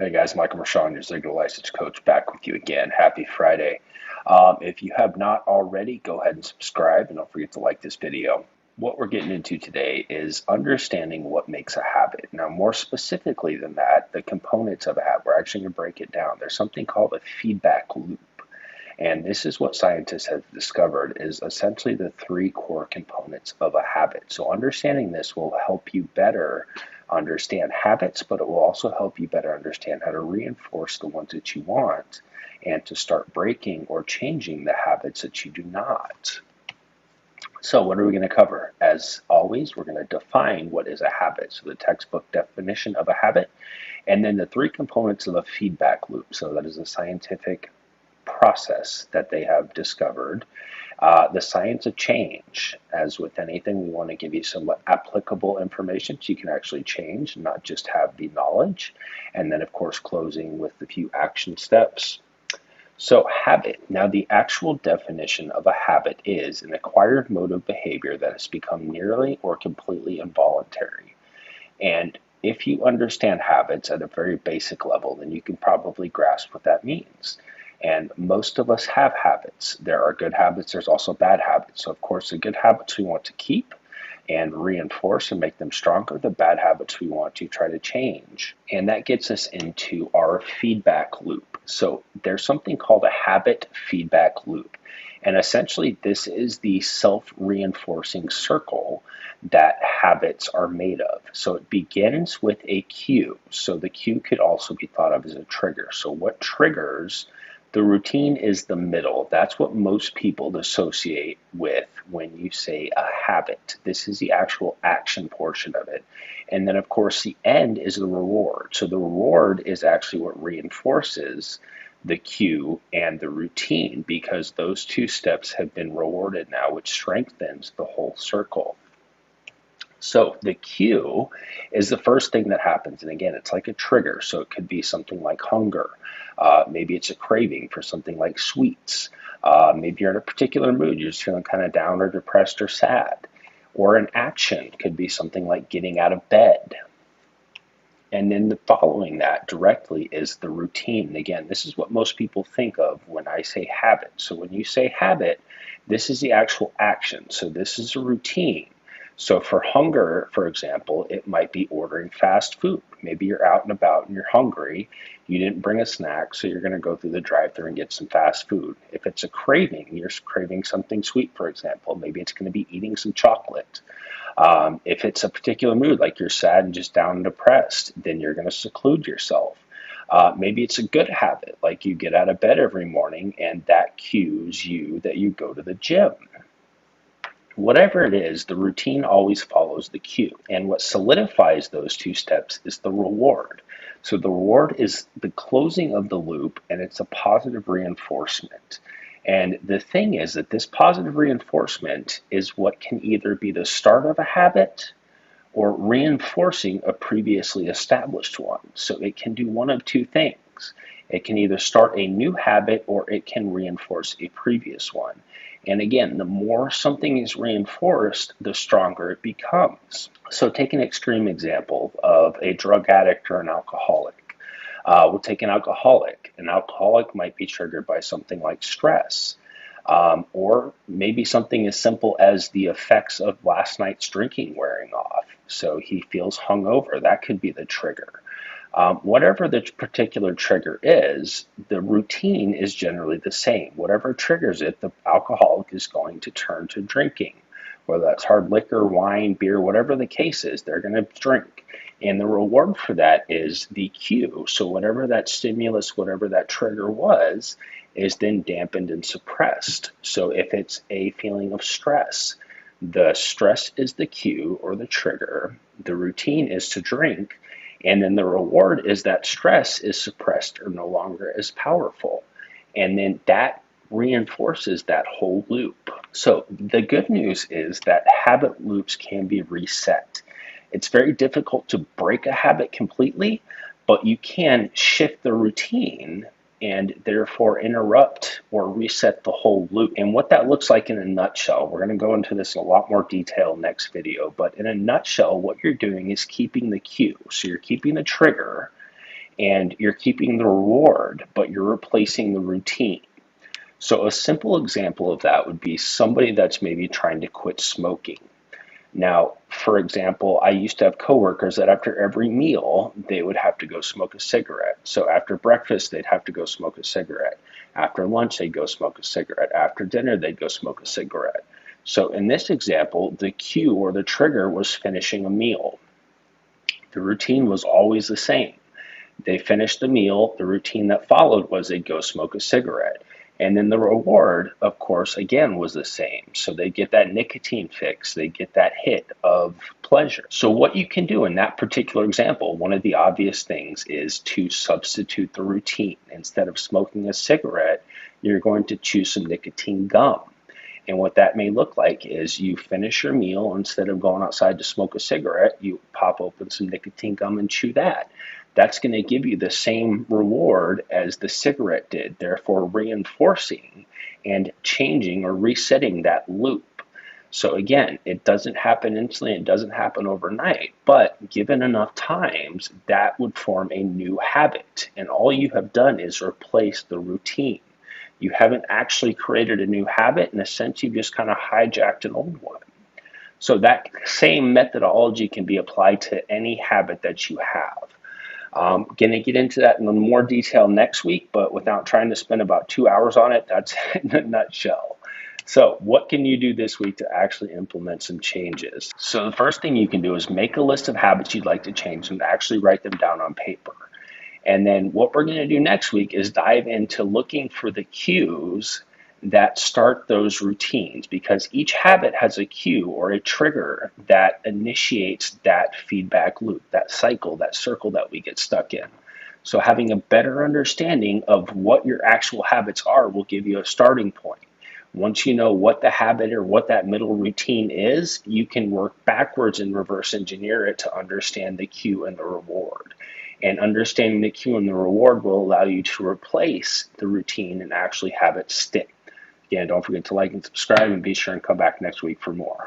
Hey guys, Michael Mershon, your Ziegler License Coach, back with you again. Happy Friday. If you have not already, go ahead and subscribe and don't forget to like this video. What we're getting into today is understanding what makes a habit. Now, more specifically than that, the components of a habit, we're actually going to break it down. There's something called a feedback loop. And this is what scientists have discovered is essentially the three core components of a habit. So understanding this will help you better understand habits, but it will also help you better understand how to reinforce the ones that you want and to start breaking or changing the habits that you do not. So what are we going to cover? As always, we're going to define what is a habit. So the textbook definition of a habit, and then the three components of a feedback loop. So that is a scientific process that they have discovered. The science of change. As with anything, we want to give you some applicable information so you can actually change, not just have the knowledge. And then, of course, closing with a few action steps. So habit. Now, the actual definition of a habit is an acquired mode of behavior that has become nearly or completely involuntary. And if you understand habits at a very basic level, then you can probably grasp what that means. And most of us have habits. There are good habits, there's also bad habits. So of course, the good habits we want to keep and reinforce and make them stronger. The bad habits we want to try to change. And that gets us into our feedback loop. So there's something called a habit feedback loop. And essentially, this is the self-reinforcing circle that habits are made of. So it begins with a cue. So the cue could also be thought of as a trigger. So what triggers the routine is the middle. That's what most people associate with when you say a habit. This is the actual action portion of it. And then, of course, the end is the reward. So the reward is actually what reinforces the cue and the routine because those two steps have been rewarded now, which strengthens the whole circle. So the cue is the first thing that happens. And again, it's like a trigger. So it could be something like hunger. Maybe it's a craving for something like sweets. Maybe you're in a particular mood. You're just feeling kind of down or depressed or sad. Or an action could be something like getting out of bed. And then following that directly is the routine. And again, this is what most people think of when I say habit. So when you say habit, this is the actual action. So this is a routine. So for hunger, for example, it might be ordering fast food. Maybe you're out and about and you're hungry. You didn't bring a snack, so you're going to go through the drive-thru and get some fast food. If it's a craving, you're craving something sweet, for example. Maybe it's going to be eating some chocolate. If it's a particular mood, like you're sad and just down and depressed, then you're going to seclude yourself. Maybe it's a good habit, like you get out of bed every morning and that cues you that you go to the gym. Whatever it is, the routine always follows the cue. And what solidifies those two steps is the reward. So the reward is the closing of the loop and it's a positive reinforcement. And the thing is that this positive reinforcement is what can either be the start of a habit or reinforcing a previously established one. So it can do one of two things. It can either start a new habit or it can reinforce a previous one. And again, the more something is reinforced, the stronger it becomes. So take an extreme example of a drug addict or an alcoholic. We'll take an alcoholic. An alcoholic might be triggered by something like stress, or maybe something as simple as the effects of last night's drinking wearing off. So he feels hungover. That could be the trigger. Whatever the particular trigger is, the routine is generally the same. Whatever triggers it, the alcoholic is going to turn to drinking. Whether that's hard liquor, wine, beer, whatever the case is, they're going to drink. And the reward for that is the cue. So whatever that stimulus, whatever that trigger was, is then dampened and suppressed. So if it's a feeling of stress, the stress is the cue or the trigger. The routine is to drink. And then the reward is that stress is suppressed or no longer as powerful. And then that reinforces that whole loop. So the good news is that habit loops can be reset. It's very difficult to break a habit completely, but you can shift the routine and therefore interrupt or reset the whole loop. And what that looks like in a nutshell, we're going to go into this in a lot more detail next video, but in a nutshell, what you're doing is keeping the cue. So you're keeping the trigger and you're keeping the reward, but you're replacing the routine. So a simple example of that would be somebody that's maybe trying to quit smoking. Now, for example, I used to have coworkers that after every meal, they would have to go smoke a cigarette. So after breakfast, they'd have to go smoke a cigarette. After lunch, they'd go smoke a cigarette. After dinner, they'd go smoke a cigarette. So in this example, the cue or the trigger was finishing a meal. The routine was always the same. They finished the meal. The routine that followed was they'd go smoke a cigarette. And then the reward, of course, again was the same. So they get that nicotine fix, they get that hit of pleasure. So, what you can do in that particular example, one of the obvious things is to substitute the routine. Instead of smoking a cigarette, you're going to choose some nicotine gum. And what that may look like is you finish your meal, instead of going outside to smoke a cigarette, you pop open some nicotine gum and chew that. That's going to give you the same reward as the cigarette did, therefore reinforcing and changing or resetting that loop. So again, it doesn't happen instantly, it doesn't happen overnight, but given enough times, that would form a new habit. And all you have done is replace the routine. You haven't actually created a new habit. In a sense, you've just kind of hijacked an old one. So that same methodology can be applied to any habit that you have. Going to get into that in more detail next week, but without trying to spend about 2 hours on it, that's in a nutshell. So what can you do this week to actually implement some changes? So the first thing you can do is make a list of habits you'd like to change and actually write them down on paper. And then what we're going to do next week is dive into looking for the cues that start those routines, because each habit has a cue or a trigger that initiates that feedback loop, that cycle, that circle that we get stuck in. So having a better understanding of what your actual habits are will give you a starting point. Once you know what the habit or what that middle routine is, you can work backwards and reverse engineer it to understand the cue and the reward. And understanding the cue and the reward will allow you to replace the routine and actually have it stick. Again, don't forget to like and subscribe, and be sure and come back next week for more.